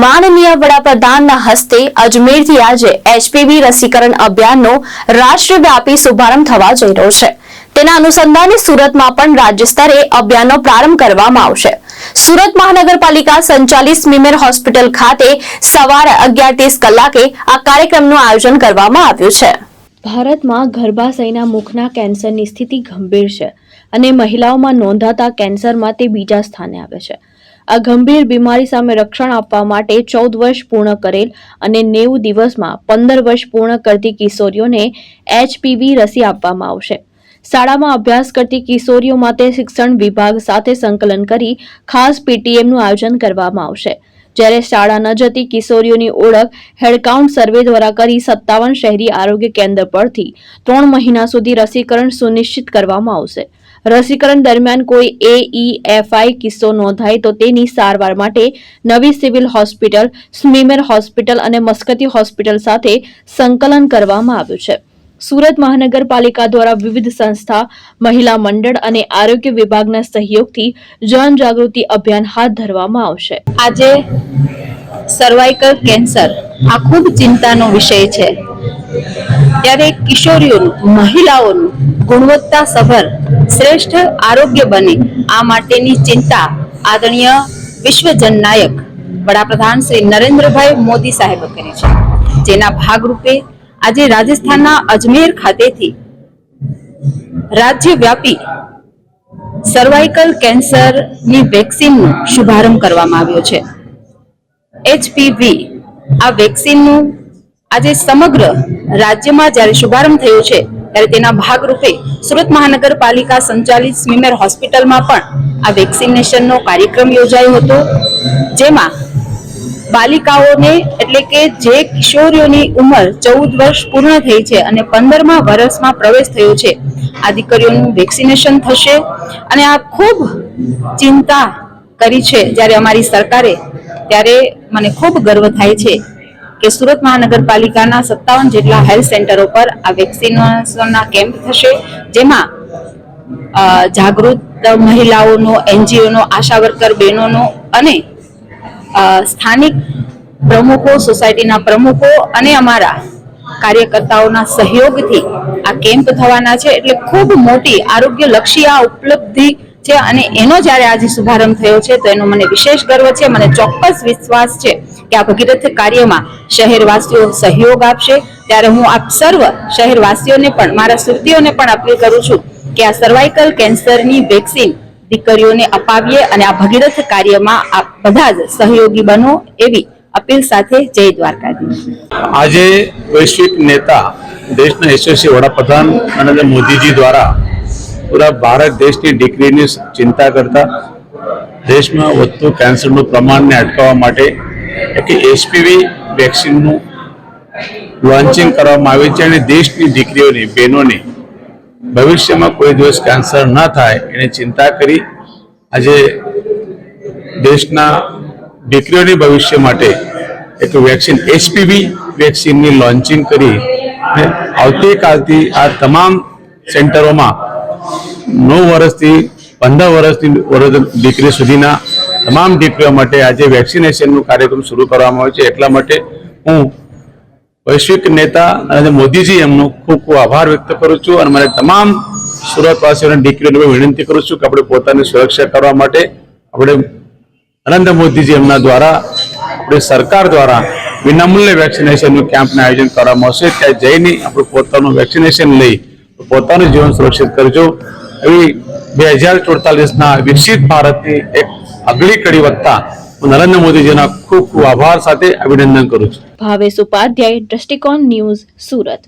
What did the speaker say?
માનનીય વડાપ્રધાનના હસ્તે અજમેરથી આજે એચપીવી રસીકરણ અભિયાનનો રાષ્ટ્રવ્યાપી શુભારંભ થવા જઈ રહ્યો છે। તેના અનુસંધાને સુરતમાં પણ રાજ્ય સ્તરે અભિયાનનો પ્રારંભ કરવામાં આવશે। સુરત મહાનગરપાલિકા સંચાલિત સ્મીમેર હોસ્પિટલ ખાતે સવારે 11:30 કલાકે આ કાર્યક્રમનું આયોજન કરવામાં આવ્યું છે। ભારતમાં ગર્ભાશયના મુખના કેન્સરની સ્થિતિ ગંભીર છે અને મહિલાઓમાં નોંધાતા કેન્સરમાં તે બીજા સ્થાને આવે છે। આ ગંભીર બીમારી સામે રક્ષણ આપવા માટે 14 વર્ષ પૂર્ણ કરેલ અને 90 દિવસમાં 15 વર્ષ પૂર્ણ કરતી કિશોરીઓને એચપીવી રસી આપવામાં આવશે। શાળામાં અભ્યાસ કરતી કિશોરીઓ માટે શિક્ષણ વિભાગ સાથે સંકલન કરી ખાસ પીટીએમનું આયોજન કરવામાં આવશે। જ્યારે શાળા ન જતી કિશોરીઓની ઓળખ હેડકાઉન્ટ સર્વે દ્વારા કરી 57 શહેરી આરોગ્ય કેન્દ્ર પરથી 3 મહિના સુધી રસીકરણ સુનિશ્ચિત કરવામાં આવશે। રસીકરણ દરમિયાન કોઈ એઈએફઆઈ કિસ્સો નોંધાય તો તેની સારવાર માટે નવી સિવિલ હોસ્પિટલ, સ્મીમેર હોસ્પિટલ અને મસ્કતી હોસ્પિટલ સાથે સંકલન કરવામાં આવ્યું છે। સુરત મહાનગરપાલિકા દ્વારા વિવિધ સંસ્થા, મહિલા મંડળ અને આરોગ્ય વિભાગના સહયોગથી જનજાગૃતિ અભિયાન હાથ ધરવામાં આવશે। આજે સર્વાઇકલ કેન્સર આ ખૂબ ચિંતાનો વિષય છે, ત્યારે કિશોરીઓનું, મહિલાઓનું ગુણવત્તાસભર શ્રેષ્ઠ આરોગ્ય બને આ માટેની ચિંતા આદરણીય વિશ્વ જનનાયક વડાપ્રધાન શ્રી નરેન્દ્રભાઈ મોદી સાહેબે કરી છે, જેના ભાગરૂપે આજે રાજસ્થાનના અજમેર ખાતેથી રાજ્યવ્યાપી સર્વાઇકલ કેન્સરની વેક્સિનનો શુભારંભ કરવામાં આવ્યો છે। એચપીવી આ વેક્સિનનું આજે સમગ્ર રાજ્યમાં જ્યારે શુભારંભ થયો છે ત્યારે તેના ભાગરૂપે સુરત મહાનગરપાલિકા સંચાલિત સ્મીમેર હોસ્પિટલમાં પણ આ વેક્સિનેશનનો કાર્યક્રમ યોજાયો હતો, જેમાં બાલિકાઓને એટલે કે જે કિશોરીઓની ઉંમર 14 વર્ષ પૂર્ણ થઈ છે અને 15મા વર્ષમાં પ્રવેશ થયો છે આ દીકરીઓનું વેક્સિનેશન થશે। અને આ ખૂબ ચિંતા કરી છે જ્યારે અમારી સરકારે, ત્યારે મને ખૂબ ગર્વ થાય છે કે સુરત મહાનગરપાલિકાના 57 જેટલા હેલ્થ સેન્ટરો પર આ વેક્સિનેશનના કેમ્પ થશે, જેમાં જાગૃત મહિલાઓનો, એનજીઓનો, આશા વર્કર બહેનોનો અને સ્થાનિક પ્રમુખો, સોસાયટીના પ્રમુખો અને અમારા કાર્યકર્તાઓના સહયોગથી આ કેમ્પ થવાના છે। એટલે ખૂબ મોટી આરોગ્યલક્ષી આ ઉપલબ્ધિ છે અને એનો જ્યારે આજે શુભારંભ થયો છે તો એનો મને વિશેષ ગર્વ છે। મને ચોક્કસ વિશ્વાસ છે કે આ ભગીરથ કાર્યમાં શહેરવાસીઓ સહયોગ આપશે। ત્યારે હું આપ સર્વ શહેરવાસીઓને પણ, મારા સુરતીઓને પણ અપીલ કરું છું કે આ સર્વાઇકલ કેન્સરની વેક્સિન દીકરીઓને અપાવીએ અને આ ભગીરથ કાર્યમાં આપ બધા જ સહયોગી બનો એવી અપીલ સાથે જય દ્વારકાધીશ। આજે વૈશ્વિક નેતા, દેશના યશસ્વી વડાપ્રધાન નરેન્દ્ર મોદીજી દ્વારા પૂરા ભારત દેશની દીકરીની ચિંતા કરતા દેશમાં વધતું કેન્સરનું પ્રમાણને અટકાવવા માટે એક એચપીવી વેક્સિનનું લોન્ચિંગ કરવામાં આવ્યું છે અને દેશની દીકરીઓની, બહેનોની ભવિષ્યમાં કોઈ દિવસ કેન્સર ન થાય એની ચિંતા કરી આજે દેશના દીકરીઓની ભવિષ્ય માટે એક વેક્સિન એચપીવી વેક્સિનની લોન્ચિંગ કરી આવતીકાલથી આ તમામ સેન્ટરોમાં 9 વર્ષથી 15 વર્ષની દીકરી સુધીના તમામ દીકરીઓ માટે આજે વેક્સિનેશનનું કાર્યક્રમ શરૂ કરવામાં આવ્યો છે। એટલા માટે હું વૈશ્વિક નેતા નરેન્દ્ર મોદીજી એમનો ખૂબ ખૂબ આભાર વ્યક્ત કરું છું અને મને તમામ સુરતવાસીઓને, દીકરીઓને વિનંતી કરું છું કે આપણે પોતાની સુરક્ષા કરવા માટે આપણે નરેન્દ્ર મોદીજી એમના દ્વારા, આપણી સરકાર દ્વારા વિનામૂલ્યે વેક્સિનેશનનું કેમ્પનું આયોજન કરવામાં આવશે। ત્યાં જઈને આપણે પોતાનું વેક્સિનેશન લઈ પોતાનું જીવન સુરક્ષિત કરજો એવી 2048ના વિકસિત ભારતની એક અગલી કડી વધતા હું નરેન્દ્ર મોદીજીના ખૂબ ખૂબ આભાર સાથે અભિનંદન કરું છું। ભાવેશ ઉપાધ્યાય, દ્રષ્ટિકોણ ન્યૂઝ, સુરત।